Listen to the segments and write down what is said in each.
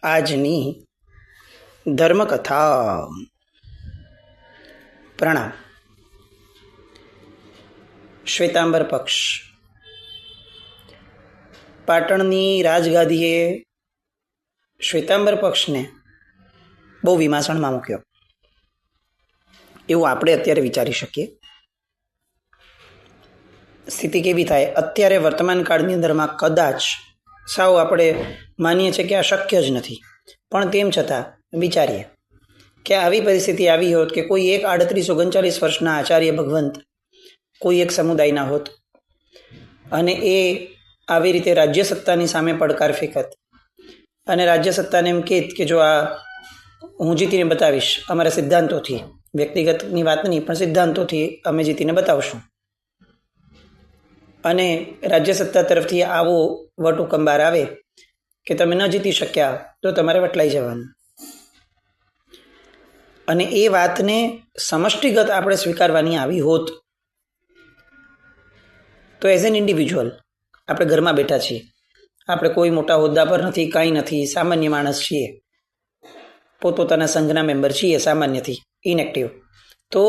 આજની ધર્મકથા. પ્રણામ. શ્વેતાંબર પક્ષ. પાટણની રાજગાદીએ શ્વેતાંબર પક્ષને બહુ વિમાસણમાં મૂક્યો એવું આપણે અત્યારે વિચારી શકીએ. સ્થિતિ કેવી થાય અત્યારે વર્તમાન કાળની અંદરમાં કદાચ સાવ આપણે માનીએ છીએ કે આ શક્ય જ નથી, પણ તેમ છતાં વિચારીએ કે આવી પરિસ્થિતિ આવી હોત કે કોઈ એક 38-39 વર્ષના આચાર્ય ભગવંત કોઈ એક સમુદાયના હોત અને એ આવી રીતે રાજ્ય સત્તાની સામે પડકાર ફેંકત અને રાજ્ય સત્તાને એમ કહેત કે જો આ હું જીતીને બતાવીશ, અમારા સિદ્ધાંતોથી, વ્યક્તિગતની વાત નહીં પણ સિદ્ધાંતોથી અમે જીતીને બતાવશું, અને રાજ્ય સત્તા તરફથી આવો વટહુકમ બહાર આવે કે તમે ન જીતી શક્યા તો તમારે વટલાઈ જવાનું, અને એ વાતને સમષ્ટિગત આપણે સ્વીકારવાની આવી હોત તો એઝ એન ઇન્ડિવિજ્યુઅલ આપણે ઘરમાં બેઠા છીએ, આપણે કોઈ મોટા હોદ્દા પર નથી, કાંઈ નથી, સામાન્ય માણસ છીએ, પોતપોતાના સંઘના મેમ્બર છીએ, સામાન્યથી ઇનએક્ટિવ, તો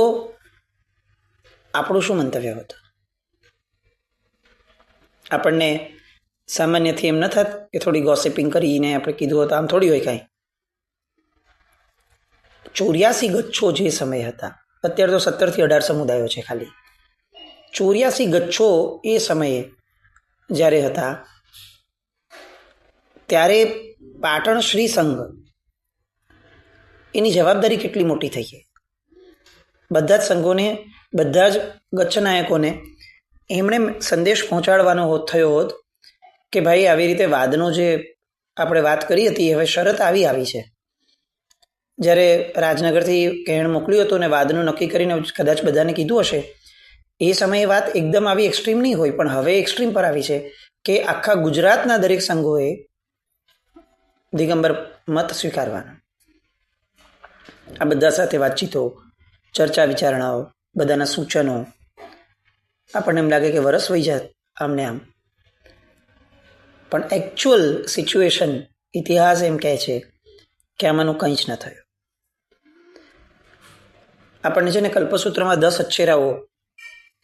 આપણું શું મંતવ્ય હોત? આપણને સામાન્યથી એમ ન થાત કે થોડી ગોસિપિંગ કરીને આપણે કીધું હોત? આમ થોડી હોય કાંઈ. 84 ગચ્છો જે સમય હતા, અત્યારે તો 17 થી 18 સમુદાયો છે ખાલી. 84 ગચ્છો એ સમયે જ્યારે હતા ત્યારે પાટણ શ્રી સંઘ એની જવાબદારી કેટલી મોટી થઈ છે. બધા જ સંઘોને, બધા જ ગચ્છ નાયકોને એમણે સંદેશ પહોંચાડવાનો થયો હોત કે ભાઈ આવી રીતે વાદનો જે આપણે વાત કરી હતી હવે શરત આવી છે. જ્યારે રાજનગરથી કહેણ મોકલ્યું હતું અને વાદનું નક્કી કરીને કદાચ બધાને કીધું હશે, એ સમયે વાત એકદમ આવી એક્સ્ટ્રીમ નહીં હોય, પણ હવે એક્સ્ટ્રીમ પર આવી છે કે આખા ગુજરાતના દરેક સંઘોએ દિગંબર મત સ્વીકારવાનો. આ બધા સાથે વાતચીતો, ચર્ચા વિચારણાઓ, બધાના સૂચનો, આપણને એમ લાગે કે વરસ વહી જાય આમને આમ, પણ એકચ્યુઅલ સિચ્યુએશન, ઇતિહાસ એમ કહે છે કે આમાંનું કંઈ જ ન થયું. આપણને છે ને કલ્પસૂત્રમાં 10 અચ્છેરાઓ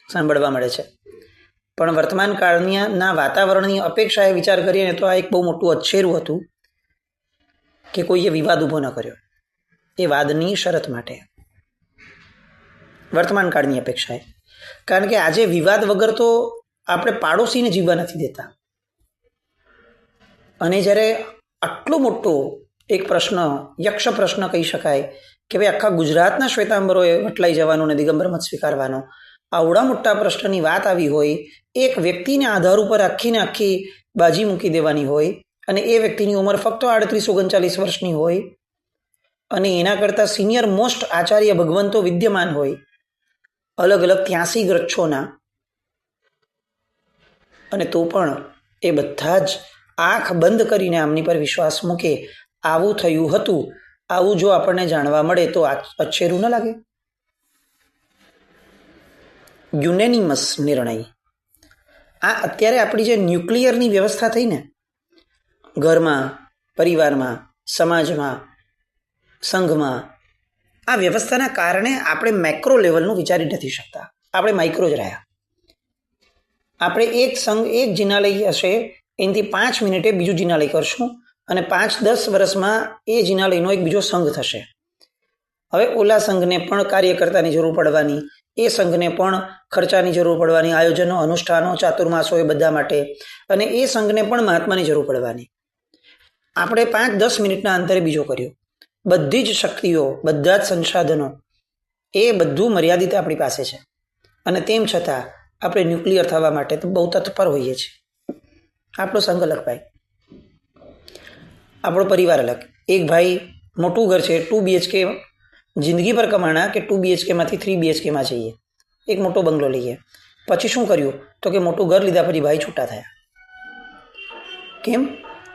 સાંભળવા મળે છે, પણ વર્તમાન કાળના વાતાવરણની અપેક્ષાએ વિચાર કરીએ તો આ એક બહુ મોટું અચ્છેરું હતું કે કોઈએ વિવાદ ઊભો ન કર્યો એ વાદની શરત માટે, વર્તમાન કાળની અપેક્ષાએ. કારણ કે આજે વિવાદ વગર તો આપણે પાડોશીને જીવવા નથી દેતા, અને જ્યારે આટલો મોટો એક પ્રશ્ન, યક્ષ પ્રશ્ન કહી શકાય કે ભાઈ આખા ગુજરાતના શ્વેતાંબરોએ વટલાઈ જવાનો અને દિગંબર મત સ્વીકારવાનો, આવડા મોટા પ્રશ્નની વાત આવી હોય, એક વ્યક્તિને આધાર ઉપર આખી બાજી મૂકી દેવાની હોય, અને એ વ્યક્તિની ઉંમર ફક્ત 38-39 વર્ષની હોય, અને એના કરતાં સિનિયર મોસ્ટ આચાર્ય ભગવંતો વિદ્યમાન હોય, અલગ અલગ 83 ગ્રચ્છોના, અને તો પણ એ બધા જ આંખ બંધ કરીને આમની પર વિશ્વાસ મૂકે. આવું થયું હતું. આવું જો આપણને જાણવા મળે તો અચ્છેરું ન લાગે? યુનેનિમસ નિર્ણય. આ અત્યારે આપણી જે ન્યુક્લિયરની વ્યવસ્થા થઈ ને, ઘરમાં, પરિવારમાં, સમાજમાં, સંઘમાં, આ વ્યવસ્થાના કારણે આપણે મેક્રો લેવલનું વિચારી નથી શકતા, આપણે માઇક્રો જ રહ્યા. આપણે એક સંઘ, એક જિનાલય હશે, એનાથી 5 મિનિટે બીજું જિનાલય કરશું, અને 5-10 વર્ષમાં એ જિનાલયનો એક બીજો સંઘ થશે. હવે ઓલા સંઘને પણ કાર્યકર્તાની જરૂર પડવાની, એ સંઘને પણ ખર્ચાની જરૂર પડવાની, આયોજનો, અનુષ્ઠાનો, ચાતુર્માસો, એ બધા માટે, અને એ સંઘને પણ મહાત્માની જરૂર પડવાની. આપણે 5-10 મિનિટના અંતરે બીજો કર્યો. બધી જ શક્તિઓ, બધા જ સંસાધનો, એ બધું મર્યાદિત આપણી પાસે છે, અને તેમ છતાં આપણે ન્યુક્લિયર થવા માટે તો બહુ તત્પર હોઈએ છીએ. આપણો સંઘ અલગ ભાઈ, આપણો પરિવાર અલગ. એક ભાઈ મોટું ઘર છે, 2 BHK, જિંદગી પર કમાણા કે 2 BHKમાંથી 3 BHKમાં જઈએ, એક મોટો બંગલો લઈએ. પછી શું કર્યું? તો કે મોટું ઘર લીધા પછી ભાઈ છૂટા થયા. કેમ?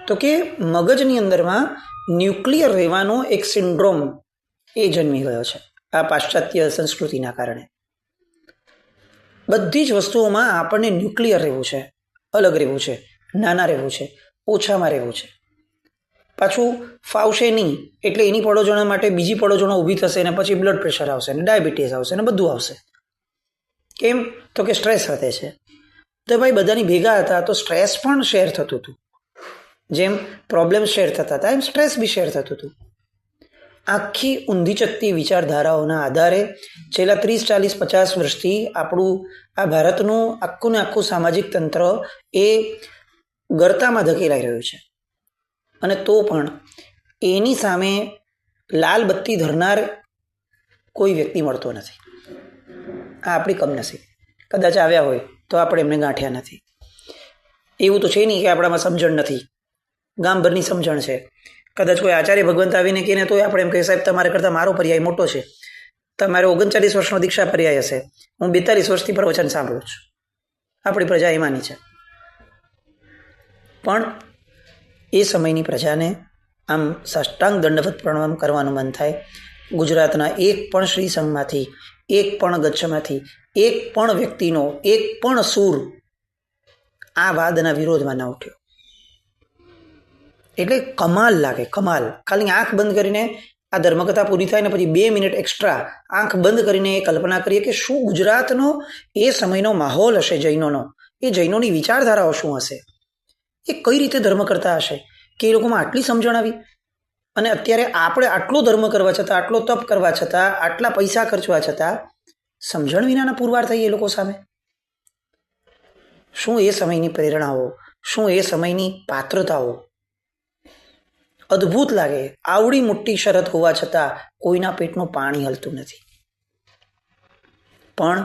તો કે મગજની અંદરમાં ન્યુક્લિયર રહેવાનો એક સિન્ડ્રોમ એ જન્મી ગયો છે આ પાશ્ચાત્ય સંસ્કૃતિના કારણે. બધી જ વસ્તુઓમાં આપણને ન્યુક્લિયર રહેવું છે, અલગ રહેવું છે, નાના રહેવું છે, ઓછામાં રહેવું છે. પાછું ફાવશે નહીં એટલે એની પડોજણા માટે બીજી પડોજણો ઊભી થશે અને પછી બ્લડ પ્રેશર આવશે અને ડાયાબિટીસ આવશે અને બધું આવશે. કેમ? તો કે સ્ટ્રેસ વધે છે. તો ભાઈ બધાની ભેગા હતા તો સ્ટ્રેસ પણ શેર થતું હતું. જેમ પ્રોબ્લેમ શેર થતા હતા એમ સ્ટ્રેસ બી શેર થતું હતું. આખી ઊંધી ચકતી વિચારધારાઓના આધારે છેલ્લા 30-40-50 વર્ષથી આપણું આ ભારતનું આખું ને આખું સામાજિક તંત્ર એ ગરતામાં ધકેલાઈ રહ્યું છે. અને તો પણ એની સામે લાલ બત્તી ધરનાર કોઈ વ્યક્તિ મળતો નથી. આ આપણી કમનસીબ. કદાચ આવ્યા હોય તો આપણે એમને ગાંઠ્યા નથી. એવું તો છે નહીં કે આપણામાં સમજણ નથી, ગામભરની સમજણ છે. કદાચ કોઈ આચાર્ય ભગવંત આવીને કહે ને તો આપણે એમ કહીએ સાહેબ તમારા કરતાં મારો પર્યાય મોટો છે, તમારે 39 વર્ષનો દીક્ષા પર્યાય હશે, હું 42 વર્ષથી પ્રવચન સાંભળું છું. આપણી પ્રજા એમાંની છે. પણ એ સમયની પ્રજાને આમ સાષ્ટાંગ દંડવત પ્રણામ કરવાનું મન થાય. ગુજરાતના એક પણ શ્રી સંઘમાંથી, એક પણ ગચ્છમાંથી, એક પણ વ્યક્તિનો એક પણ સૂર આ વાદના વિરોધમાં ન ઉઠ્યો. એટલે કમાલ લાગે, કમાલ. ખાલી આંખ બંધ કરીને આ ધર્મકથા પૂરી થાય ને પછી 2 મિનિટ એક્સ્ટ્રા આંખ બંધ કરીને એ કલ્પના કરીએ કે શું ગુજરાતનો એ સમયનો માહોલ હશે જૈનોનો, એ જૈનોની વિચારધારાઓ શું હશે, એ કઈ રીતે ધર્મ કરતા હશે કે એ લોકોમાં આટલી સમજણ આવી. અને અત્યારે આપણે આટલો ધર્મ કરવા છતાં, આટલો તપ કરવા છતાં, આટલા પૈસા ખર્ચવા છતાં સમજણ વિનાના પુરવાર થઈ એ લોકો સામે. શું એ સમયની પ્રેરણાઓ, શું એ સમયની પાત્રતાઓ અદ્ભુત લાગે. આવડી મોટી શરત હોવા છતાં કોઈના પેટનું પાણી હલતું નથી. પણ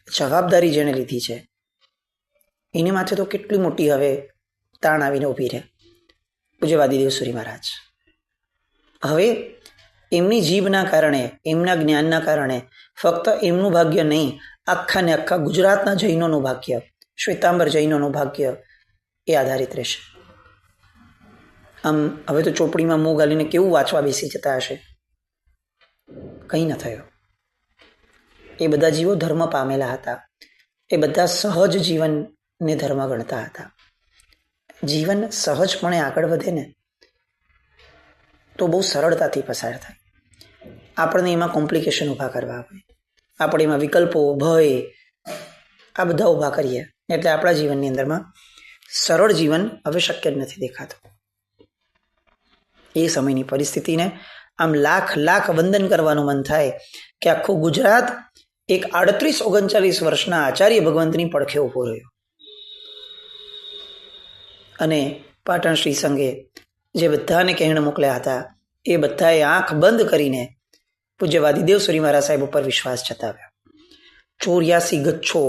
જવાબદારી જેણે લીધી છે એની માથે તો કેટલી મોટી હવે તાણ આવીને ઊભી રહે. પૂજ્ય વાદીદેવ સુરી મહારાજ હવે એમની જીભના કારણે, એમના જ્ઞાનના કારણે ફક્ત એમનું ભાગ્ય નહીં, આખા ને આખા ગુજરાતના જૈનોનું ભાગ્ય, શ્વેતાંબર જૈનોનું ભાગ્ય એ આધારિત રહેશે. આમ હવે તો ચોપડીમાં મોં ગાલીને કેવું વાંચવા બેસી જતા હશે. કંઈ ન થયો. એ બધા જીવો ધર્મ પામેલા હતા. એ બધા સહજ જીવનને ધર્મ ગણતા હતા. જીવન સહજપણે આગળ વધે ને તો બહુ સરળતાથી પસાર થાય. આપણને એમાં કોમ્પ્લિકેશન ઊભા કરવા હોય, આપણે એમાં વિકલ્પો, ભય આ બધા ઊભા કરીએ એટલે આપણા જીવનની અંદરમાં સરળ જીવન હવે શક્ય જ નથી દેખાતું. એ સમયની પરિસ્થિતિને આમ લાખ લાખ વંદન કરવાનું મન થાય કે આખું ગુજરાત એક 38-39 વર્ષના આચાર્ય ભગવંતની પડખે ઊભો રહ્યો. અને પાટણ શ્રી સંઘે જે બધાને કહેણ મોકલ્યા હતા એ બધાએ આંખ બંધ કરીને પૂજ્ય વાદીદેવ સુરી મહારાજ સાહેબ ઉપર વિશ્વાસ જતાવ્યો. 84 ગચ્છો.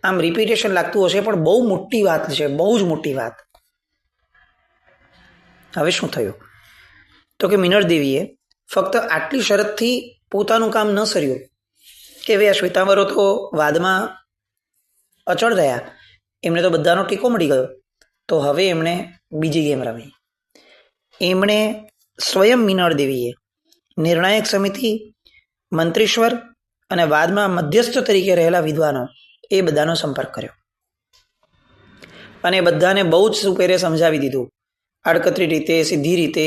આમ રિપીટેશન લાગતું હશે પણ બહુ મોટી વાત છે, બહુ જ મોટી વાત. હવે શું થયું તો કે મિનળ દેવીએ ફક્ત આટલી શરતથી પોતાનું કામ ન સર્યું કે હવે આ શ્વેતાંબરો તો વાદમાં અચળ રહ્યા, એમને તો બધાનો ટેકો મળી ગયો. તો હવે એમણે બીજી ગેમ રમી. એમણે સ્વયં મિનળ દેવીએ નિર્ણાયક સમિતિ, મંત્રીશ્વર અને વાદમાં મધ્યસ્થ તરીકે રહેલા વિદ્વાનો એ બધાનો સંપર્ક કર્યો અને બધાને બહુ જ સુપેરે સમજાવી દીધું. આડકતરી રીતે, સીધી રીતે,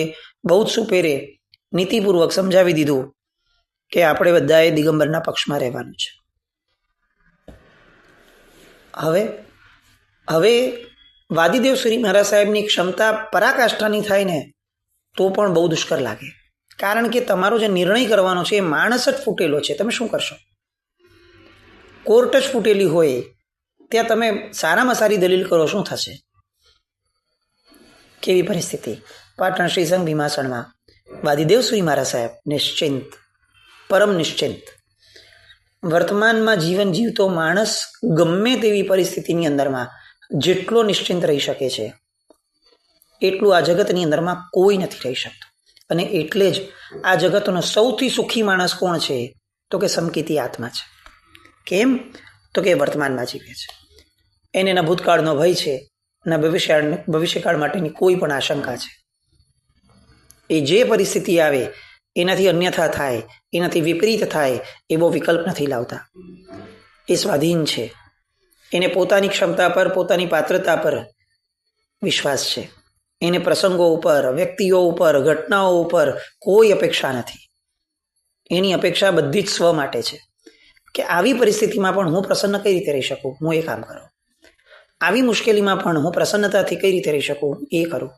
બહુ જ સુપેરે નીતિપૂર્વક સમજાવી દીધું કે આપણે બધાએ દિગંબરના પક્ષમાં રહેવાનું છે. હવે વાદીદેવ શ્રી મહારાજ સાહેબની ક્ષમતા પરાકાષ્ઠાની થાય ને તો પણ બહુ દુષ્કર લાગે. કારણ કે તમારો જે નિર્ણય કરવાનો છે એ માણસ જ ફૂટેલો છે. તમે શું કરશો? કોર્ટ જ ફૂટેલી હોય ત્યાં તમે સારામાં સારી દલીલ કરો, શું થશે? કેવી પરિસ્થિતિ? પાટણ શ્રી સંઘ ભીમાસણમાં વાદીદેવ શ્રી મહારાજ સાહેબ નિશ્ચિંત, પરમ નિશ્ચિંત. વર્તમાનમાં જીવન જીવતો માણસ ગમે તેવી પરિસ્થિતિની અંદરમાં જેટલો નિશ્ચિંત રહી શકે છે એટલું આ જગતની અંદરમાં કોઈ નથી રહી શકતું. અને એટલે જ આ જગતનો સૌથી સુખી માણસ કોણ છે તો કે સમકીતી આત્મા છે. કેમ? તો કે વર્તમાનમાં જીવે છે. એને ના ભૂતકાળનો ભય છે, ના ભવિષ્યકાળ માટેની કોઈ પણ આશંકા છે. એ જે પરિસ્થિતિ આવે એનાથી અન્યથા થાય, એનાથી વિપરીત થાય એવો વિકલ્પ નથી લાવતા. એ સ્વાધીન છે. એને પોતાની ક્ષમતા પર, પોતાની પાત્રતા પર વિશ્વાસ છે. એને પ્રસંગો ઉપર, વ્યક્તિઓ ઉપર, ઘટનાઓ ઉપર કોઈ અપેક્ષા નથી. એની અપેક્ષા બધી જ સ્વ માટે છે કે આવી પરિસ્થિતિમાં પણ હું પ્રસન્ન કઈ રીતે રહી શકું, હું એ કામ કરું. આવી મુશ્કેલીમાં પણ હું પ્રસન્નતાથી કઈ રીતે રહી શકું, એ કરું.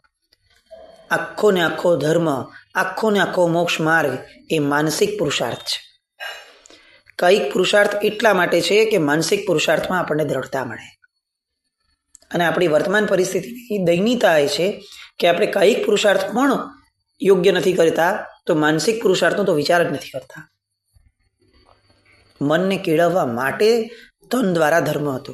આખો ને આખો ધર્મ, આખો ને આખો મોક્ષ માર્ગ એ માનસિક પુરુષાર્થ છે. કાયિક પુરુષાર્થ એટલા માટે છે કે માનસિક પુરુષાર્થમાં આપણને દ્રઢતા મળે. અને આપણી વર્તમાન પરિસ્થિતિની દયનીયતા એ છે કે આપણે કાયિક પુરુષાર્થ પણ યોગ્ય નથી કરતા, તો માનસિક પુરુષાર્થનો તો વિચાર જ નથી કરતા. મનને કેળવવા માટે તન દ્વારા ધર્મ હતો,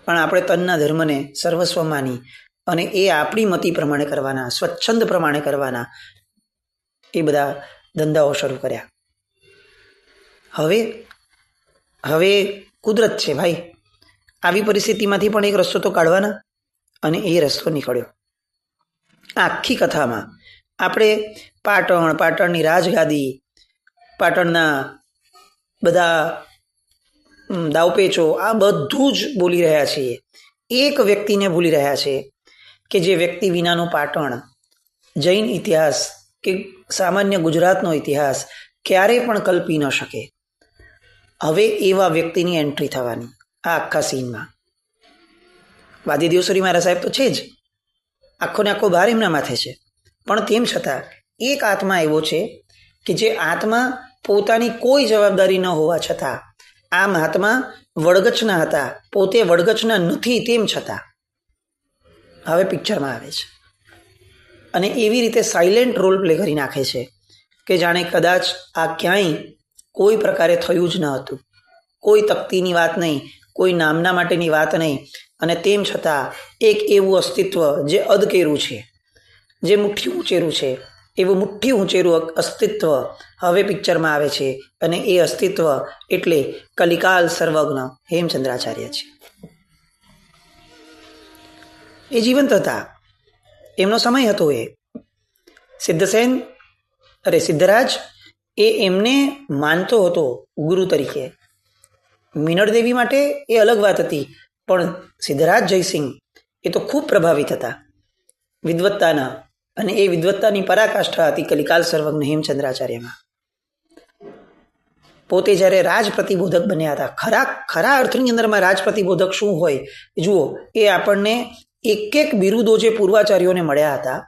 પણ આપણે તનના ધર્મને સર્વસ્વ માની અને એ આપણી મતિ પ્રમાણે કરવાના, સ્વચ્છંદ પ્રમાણે કરવાના, એ બધા ધંધાઓ શરૂ કર્યા. હવે કુદરત છે ભાઈ, આવી પરિસ્થિતિમાંથી પણ એક રસ્તો તો કાઢવાના, અને એ રસ્તો નીકળ્યો. આખી કથામાં આપણે પાટણની રાજગાદી, પાટણના બધા દાવપેચો, આ બધું જ બોલી રહ્યા છીએ. એક વ્યક્તિને ભૂલી રહ્યા છે કે જે વ્યક્તિ વિનાનું પાટણ, જૈન ઇતિહાસ કે સામાન્ય ગુજરાતનો ઇતિહાસ ક્યારેય પણ કલ્પી ન શકે. હવે એવા વ્યક્તિની એન્ટ્રી થવાની આ આખા સીનમાં. વાદીદેવ સુરી મહારાજ સાહેબ તો છે જ, આખો ને આખો ભાર એમના માથે છે, પણ તેમ છતાં એક આત્મા એવો છે કે જે આત્મા પોતાની કોઈ જવાબદારી ન હોવા છતાં આ મહાત્મા વડગચના હતા, પોતે વડગચના નથી તેમ છતાં હવે પિક્ચરમાં આવે છે અને એવી રીતે સાયલેન્ટ રોલ પ્લે કરી નાખે છે કે જાણે કદાચ આ ક્યાંય કોઈ પ્રકારે થયું જ ન હતું. કોઈ તકતીની વાત નહીં, કોઈ નામના માટેની વાત નહીં, અને તેમ છતાં એક એવું અસ્તિત્વ જે અધકેરું છે, જે મુઠ્ઠી ઊંચેરું છે, એવું મુઠ્ઠી ઊંચેરું અસ્તિત્વ હવે પિક્ચરમાં આવે છે. અને એ અસ્તિત્વ એટલે કલિકાલ સર્વજ્ઞ હેમચંદ્રાચાર્ય છે. એ જીવંત હતા, એમનો સમય હતો. એ સિદ્ધરાજ એ એમને માનતો હતો ગુરુ તરીકે. મીનળ દેવી માટે એ અલગ વાત હતી, પણ સિદ્ધરાજ જયસિંહ એ તો ખૂબ પ્રભાવિત હતા વિદ્વત્તાના, અને એ વિદ્વત્તાની પરાકાષ્ઠા હતી કલિકાલ સર્વજ્ઞ હેમચંદ્રાચાર્યમાં. પોતે જ્યારે રાજ પ્રતિબોધક બન્યા હતા, ખરા અર્થની અંદરમાં રાજ પ્રતિબોધક શું હોય જુઓ, એ આપણને એક એક બિરુદો જે પૂર્વાચાર્યોને મળ્યા હતા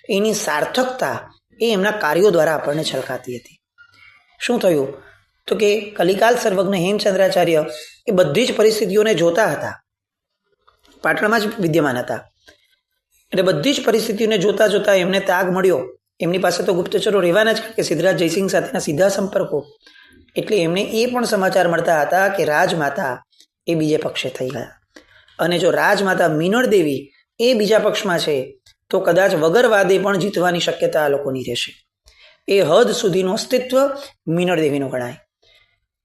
એની સાર્થકતા એ એમના કાર્યો દ્વારા આપણને છલકાતી હતી. શું થયું તો કે કલિકાલ સર્વજ્ઞ હેમચંદ્રાચાર્ય એ બધી જ પરિસ્થિતિઓને જોતા હતા, પાટણમાં જ વિદ્યમાન હતા, એટલે બધી જ પરિસ્થિતિઓને જોતા જોતા એમને ત્યાગ મળ્યો. એમની પાસે તો ગુપ્તચરો રહેવાના જ કે સિદ્ધરાજ જયસિંહ સાથેના સીધા સંપર્કો, એટલે એમને એ પણ સમાચાર મળતા હતા કે રાજમાતા એ બીજે પક્ષે થઈ ગયા, અને જો રાજમાતા મીનળ દેવી એ બીજા પક્ષમાં છે તો કદાચ વગર વાદે પણ જીતવાની શક્યતા આ લોકોની રહેશે. એ હદ સુધીનું અસ્તિત્વ મીનળ દેવીનું ગણાય.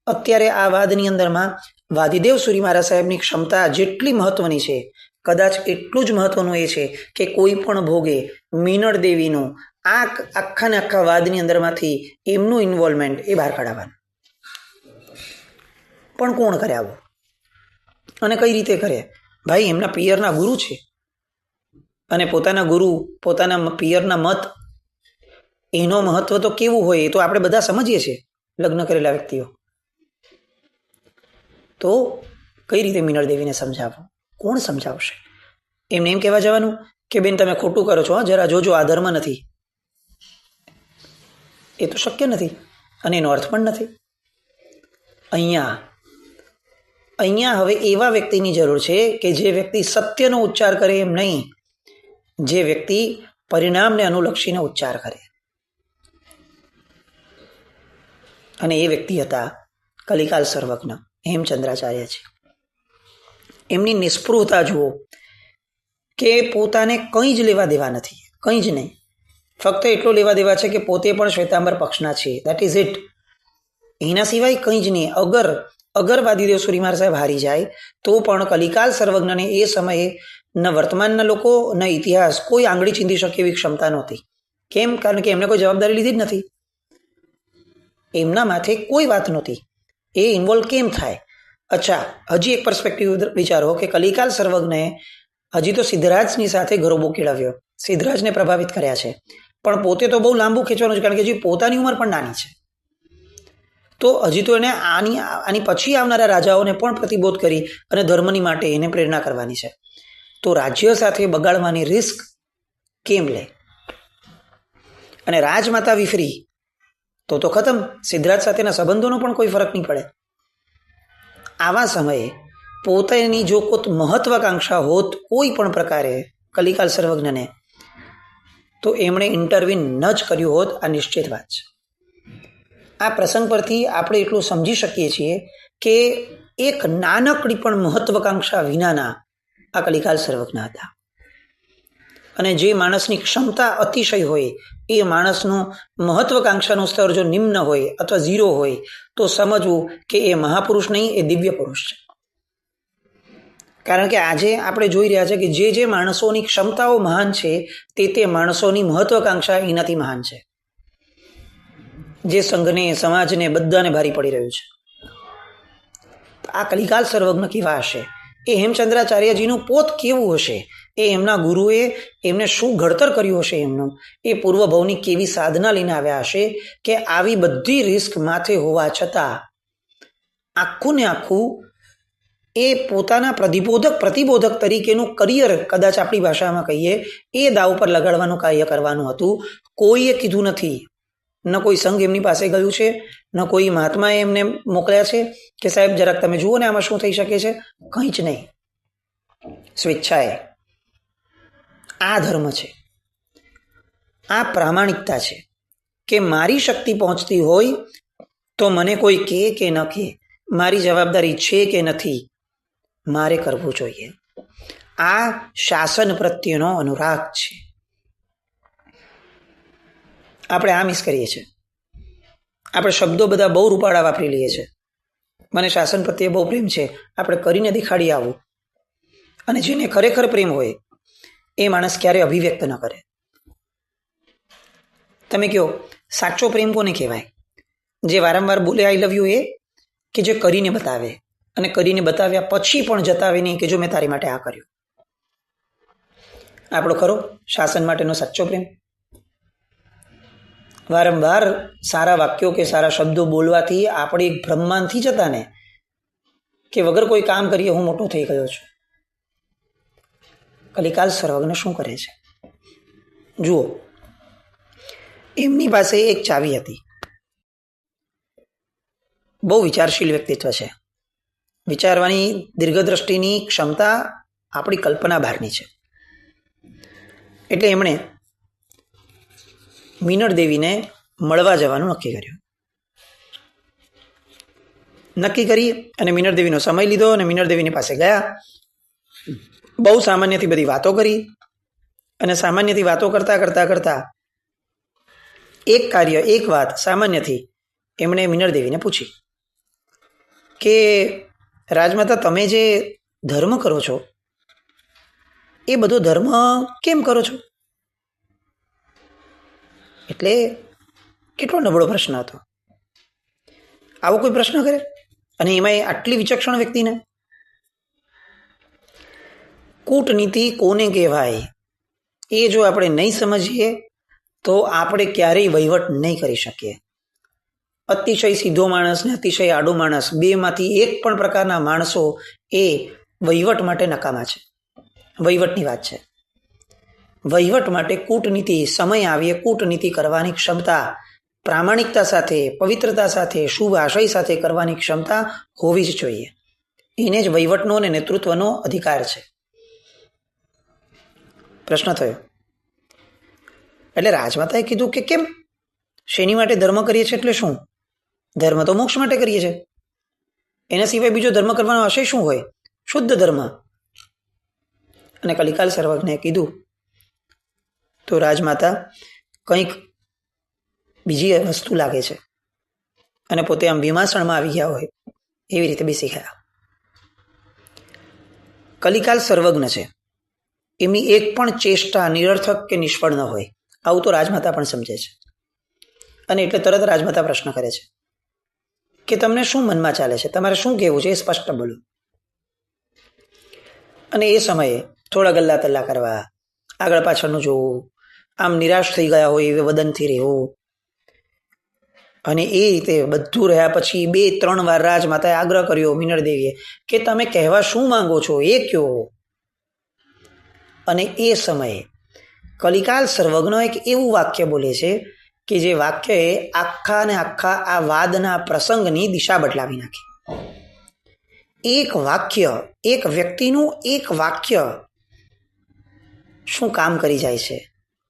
અત્યારે આ વાદની અંદરમાં વાદીદેવ સુરી મહારાજ સાહેબની ક્ષમતા જેટલી મહત્વની છે, કદાચ એટલું જ મહત્વનું એ છે કે કોઈ પણ ભોગે મીનળ દેવીનું આખા ને આખા વાદની અંદરમાંથી એમનું ઇન્વોલ્વમેન્ટ એ બહાર કાઢવાનું. પણ કોણ કરે આવું અને કઈ રીતે કરે? ભાઈ એમના પિયરના ગુરુ છે, અને પોતાના ગુરુ, પોતાના પિયરના મત, એનો મહત્વ તો કેવું હોય એ તો આપણે બધા સમજીએ છીએ, લગ્ન કરેલા વ્યક્તિઓ. તો કઈ રીતે મીનળ દેવીને સમજાવવું? કોણ સમજાવશે? એમને એમ કહેવા જવાનું કે બેન તમે ખોટું કરો છો, જરા જોજો આ ધર્મ નથી. એ તો શક્ય નથી, અને એનો અર્થ પણ નથી. અહીંયા હવે એવા વ્યક્તિની જરૂર છે કે જે વ્યક્તિ સત્યનો ઉચ્ચાર કરે એમ નહીં, જે વ્યક્તિ પરિણામને અનુલક્ષીને ઉચ્ચાર કરે. અને એ વ્યક્તિ હતા કલિકાલ સર્વજ્ઞ હેમચંદ્રાચાર્ય છે. એમની નિસ્પૃહતા જુઓ કે પોતાને કંઈ જ લેવા દેવા નથી, કંઈ જ નહીં. ફક્ત એટલો લેવા દેવા છે કે પોતે પણ શ્વેતાંબર પક્ષના છે, દેટ ઇઝ ઇટ. એના સિવાય કંઈ જ નહીં. અગર વાદીદેવ સુરી મહારાજ સાહેબ હારી જાય તો પણ કલિકાલ સર્વજ્ઞને એ સમયે ન વર્તમાનના લોકો ન ઇતિહાસ કોઈ આંગળી ચીંધી શકે એવી ક્ષમતા નહોતી. કેમ? કારણ કે એમને કોઈ જવાબદારી લીધી જ નથી, એમના માથે કોઈ વાત નહોતી. એ ઇન્વોલ્વ કેમ થાય? અચ્છા, હજી એક પર્સપેક્ટિવ વિચારો કે કલિકાલ સર્વજ્ઞએ હજી તો સિદ્ધરાજની સાથે ગરોબો કેળવ્યો, સિદ્ધરાજને પ્રભાવિત કર્યા છે, પણ પોતે તો બહુ લાંબુ ખેંચવાનું છે, કારણ કે હજી પોતાની ઉંમર પણ નાની છે. તો હજી તો એને આની પછી આવનારા રાજાઓને પણ પ્રતિબોધ કરી અને ધર્મની માટે એને પ્રેરણા કરવાની છે. તો રાજ્ય સાથે બગાડવાની રિસ્ક કેમ લે? અને રાજમાતા વિફરી તો ખતમ, સિદ્ધરાજ સાથેના સંબંધોનો પણ કોઈ ફરક નહીં પડે. આવા સમયે પોતાની જો કોઈ મહત્વાકાંક્ષા હોત કોઈ પણ પ્રકારે કલિકાલ સર્વજ્ઞને, તો એમણે ઇન્ટરવીન ન જ કર્યું હોત. આ નિશ્ચિત વાત છે. આ પ્રસંગ પરથી આપણે એટલું સમજી શકીએ છીએ કે એક નાનકડી પણ મહત્વાકાંક્ષા વિનાના આ કલિકાલ સર્વજ્ઞ હતા. અને જે માણસની ક્ષમતા અતિશય હોય, એ માણસનું મહત્વાકાંક્ષાનું સ્તર જો નિમ્ન હોય અથવા 0 હોય, તો સમજવું કે એ મહાપુરુષ નહીં, એ દિવ્ય પુરુષ છે. કારણ કે આજે આપણે જોઈ રહ્યા છે કે જે માણસોની ક્ષમતાઓ મહાન છે, તે માણસોની મહત્વાકાંક્ષા એનાથી મહાન છે, જે સંઘને, સમાજને, બધાને ભારી પડી રહ્યું છે. આ કલિકાલ સર્વજ્ઞ કેવા હશે? એ હેમચંદ્રાચાર્યજીનું પોત કેવું હશે? એ એમના ગુરુએ એમને શું ઘડતર કર્યું હશે? એમનું એ પૂર્વભવની કેવી સાધના લઈને આવ્યા હશે કે આવી બધી રિસ્ક માથે હોવા છતાં આખું ને આખું એ પોતાના પ્રતિબોધક તરીકેનું કરિયર, કદાચ આપણી ભાષામાં કહીએ, એ દાવ પર લગાડવાનું કાર્ય કરવાનું હતું. કોઈએ કીધું નથી, ન કોઈ સંઘ એમની પાસે ગયું છે, ન કોઈ મહાત્માએ એમને મોકલ્યા છે કે સાહેબ જરાક તમે જુઓ ને આમાં શું થઈ શકે છે. કંઈ જ નહીં, સ્વેચ્છાએ. આ ધર્મ છે, આ પ્રામાણિકતા છે કે મારી શક્તિ પહોંચતી હોય તો મને કોઈ કહે કે ન કહે, મારી જવાબદારી છે કે નથી, મારે કરવું જોઈએ. આ શાસન પ્રત્યેનો અનુરાગ છે. આપણે આ મિસ કરીએ છીએ. આપણે શબ્દો બધા બહુ રૂપાળા વાપરી લઈએ છીએ. મને શાસન પ્રત્યે બહુ પ્રેમ છે, આપણે કરીને દેખાડી આવું. અને જેને ખરેખર પ્રેમ હોય એ માણસ ક્યારે અભિવ્યક્ત ન કરે. તમે કહો સાચો પ્રેમ કોને કહેવાય? જે વારંવાર બોલે આઈ લવ યુ, એ કે જે કરીને બતાવે, અને કરીને બતાવ્યા પછી પણ જતાવે નહીં કે જો મેં તારી માટે આ કર્યું. આપણો ખરો શાસન માટેનો સાચો પ્રેમ? વારંવાર સારા વાક્યો કે સારા શબ્દો બોલવાથી આપણે એક ભ્રમમાંથી જતા ને કે વગર કોઈ કામ કરીએ હું મોટો થઈ ગયો છું. કલિકાલ સર્વજ્ઞ શું કરે છે જુઓ. એમની પાસે એક ચાવી હતી. બહુ વિચારશીલ વ્યક્તિત્વ છે. વિચારવાની દીર્ઘદ્રષ્ટિની ક્ષમતા આપણી કલ્પના બહારની છે. એટલે એમણે મીનળ દેવીને મળવા જવાનું નક્કી કર્યું. નક્કી કરી અને મીનળ દેવીનો સમય લીધો અને મીનળ દેવીની પાસે ગયા. બહુ સામાન્યથી બધી વાતો કરી અને સામાન્યથી વાતો કરતા એક વાત સામાન્યથી એમણે મીનળ દેવીને પૂછી કે રાજમાતા, તમે જે ધર્મ કરો છો એ બધો ધર્મ કેમ કરો છો? એટલે કેટલો નબળો પ્રશ્ન હતો. આવો કોઈ પ્રશ્ન કરે, અને એમાં આટલી વિચક્ષણ વ્યક્તિને. કૂટનીતિ કોને કહેવાય એ જો આપણે નહીં સમજીએ તો આપણે ક્યારેય વહીવટ નહીં કરી શકીએ. અતિશય સીધો માણસ ને અતિશય આડો માણસ, બેમાંથી એક પણ પ્રકારના માણસો એ વહીવટ માટે નકામા છે. વહીવટની વાત છે. વહીવટ માટે કૂટનીતિ, સમય આવીએ કૂટનીતિ કરવાની ક્ષમતા, પ્રામાણિકતા સાથે, પવિત્રતા સાથે, શુભ આશય સાથે કરવાની ક્ષમતા હોવી જ જોઈએ. એને જ વહીવટનો અને નેતૃત્વનો અધિકાર છે. પ્રશ્ન થયો. એટલે રાજમાતાએ કીધું કે કેમ, શેની માટે ધર્મ કરીએ છીએ? એટલે શું? ધર્મ તો મોક્ષ માટે કરીએ છીએ. એના સિવાય બીજો ધર્મ કરવાનો આશય શું હોય? શુદ્ધ ધર્મ. અને કલિકાલ સર્વજ્ઞએ કીધું તો રાજમાતા કંઈક બીજી વસ્તુ લાગે છે, અને પોતે આમ વિમાસણમાં આવી ગયા હોય એવી રીતે બેસી ગયા. કલિકાલ સર્વજ્ઞ છે, એમની એક પણ ચેષ્ટા નિરર્થક કે નિષ્ફળ ન હોય, આવું તો રાજમાતા પણ સમજે છે. અને એટલે તરત રાજમાતા પ્રશ્ન કરે છે કે તમને શું મનમાં ચાલે છે, તમારે શું કહેવું છે, એ સ્પષ્ટ બોલો. અને એ સમયે થોડા ગલ્લા તલ્લા કરવા, આગળ પાછળનું જોવું, આમ નિરાશ થઈ ગયા હોય એવી વદનથી રહેવું. અને એ રીતે બધું રહ્યા પછી 2-3 વાર રાજમાતાએ આગ્રહ કર્યો મિનળ દેવીએ કે તમે કહેવા શું માંગો છો એ કયો. અને એ સમયે કલિકાલ સર્વજ્ઞ એક એવું વાક્ય બોલે છે કે જે વાક્યએ આખા ને આખા આ વાદના પ્રસંગની દિશા બદલાવી નાખી. એક વાક્ય, એક વ્યક્તિનું એક વાક્ય શું કામ કરી જાય છે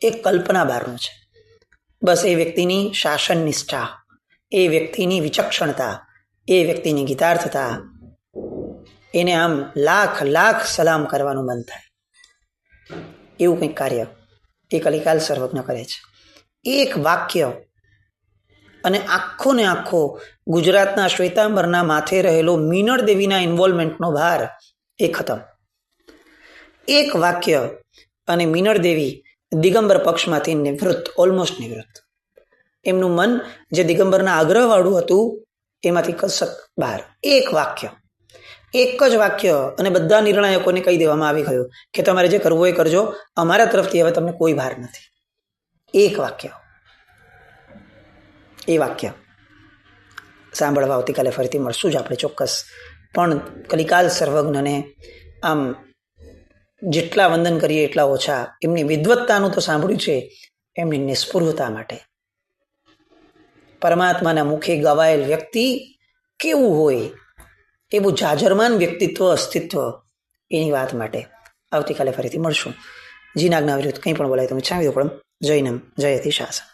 એ કલ્પના બહારનું છે. બસ એ વ્યક્તિની શાસન નિષ્ઠા, એ વ્યક્તિની વિચક્ષણતા, એ વ્યક્તિની ગીતાર્થતા, એને આમ લાખ લાખ સલામ કરવાનું મન થાય. એવું કંઈક કાર્ય એ કલિકાલ સર્વજ્ઞ કરે છે. એક વાક્ય અને આખો ને આખો ગુજરાતના શ્વેતાંબરના માથે રહેલો મિનળ દેવીના ઇન્વોલ્વમેન્ટનો ભાર એ ખતમ. એક વાક્ય અને મિનળ દેવી દિગંબર પક્ષમાંથી નિવૃત્ત, ઓલમોસ્ટ નિવૃત્ત. એમનું મન જે દિગંબરના આગ્રહવાળું હતું એમાંથી કસક બહાર. એક વાક્ય, એક જ વાક્ય અને બધા નિર્ણાયકોને કહી દેવામાં આવી ગયું કે તમારે જે કરવું એ કરજો, અમારા તરફથી હવે તમને કોઈ ભાર નથી. એક વાક્ય. એ વાક્ય સાંભળવા આવતીકાલે ફરીથી મળશું જ આપણે ચોક્કસ. પણ કલિકાલ સર્વજ્ઞને આમ જેટલા વંદન કરીએ એટલા ઓછા. એમની વિદ્વત્તાનું તો સાંભળ્યું છે, એમની નિસ્પૃહતા માટે. પરમાત્માના મુખે ગવાયેલ વ્યક્તિ કેવું હોય એ બહુ જાજરમાન વ્યક્તિત્વ, અસ્તિત્વ, એની વાત માટે આવતીકાલે ફરીથી મળશું. જીનાજ્ઞા વિરુદ્ધ કંઈ પણ બોલાય તમે ચાવી દો. પણ જય નમ, જય અતિ શાસન.